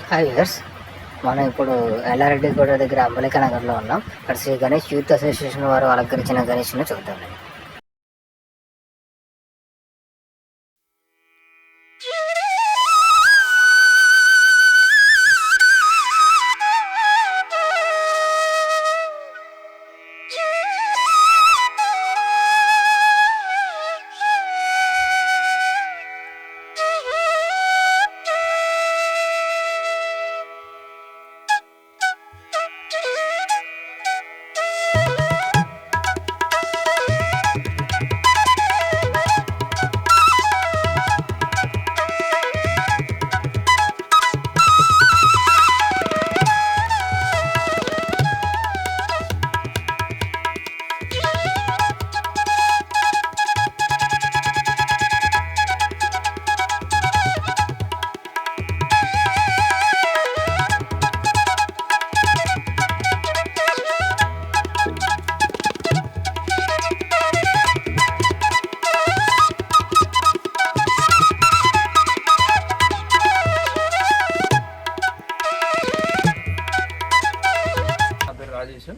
Hi viewers, మనం ఇప్పుడు ఎల్లారెడ్డి గూడ దగ్గర అంబలిక నగర్లో ఉన్నాం. ఇక్కడ శ్రీ గణేష్ యూత్ అసోసియేషన్ వారు అలంకరించిన గణేష్ను చూద్దాం. రాజేష్.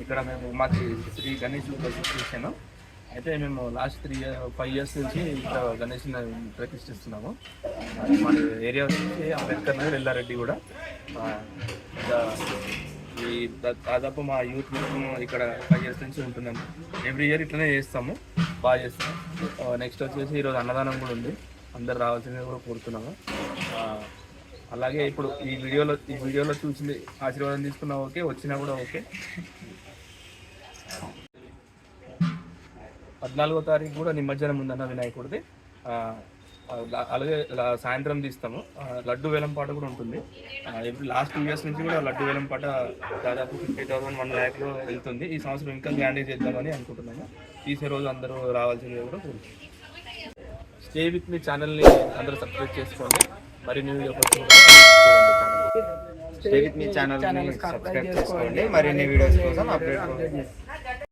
ఇక్కడ మేము మాకు శ్రీ గణేష్ అసోసియేషన్ అయితే మేము లాస్ట్ 5 years నుంచి ఇక్కడ గణేష్ని ప్రతిష్ఠిస్తున్నాము. మన ఏరియా వచ్చి అంబేద్కర్ నగర్, ఎల్లారెడ్డి కూడా. ఈ దాదాపు మా యూత్ ఇక్కడ 5 years నుంచి ఉంటున్నాము. ఎవ్రీ ఇయర్ ఇట్లనే చేస్తాము, బాగా చేస్తాము. నెక్స్ట్ వచ్చేసి ఈరోజు అన్నదానం కూడా ఉంది, అందరు రావాల్సింది కూడా కోరుతున్నాము. అలాగే ఇప్పుడు ఈ వీడియోలో చూసి ఆశీర్వాదం తీసుకున్నా ఓకే, వచ్చినా కూడా ఓకే. 14వ తారీఖు కూడా నిమజ్జనం ఉందన్న వినాయకుడిది. అలాగే సాయంత్రం తీస్తాము. లడ్డు వేలం పాట కూడా ఉంటుంది. ఇప్పుడు లాస్ట్ 2 years నుంచి కూడా లడ్డు వేలం పాట దాదాపు 50,000 1 lakh వెళ్తుంది. ఈ సంవత్సరం ఇంకా గ్రాండ్ చేద్దామని అనుకుంటున్నాము. తీసే రోజు అందరూ రావాల్సింది కూడా కోరుకుంటున్నాం. స్టే విత్ మీ ఛానల్ని అందరూ సబ్స్క్రైబ్ చేసుకోండి. మరిన్ని వీడియో కోసం స్టే విత్ మీ ఛానల్ని సబ్స్క్రైబ్ చేసుకోండి. మరిన్ని వీడియోస్ కోసం అప్డేట్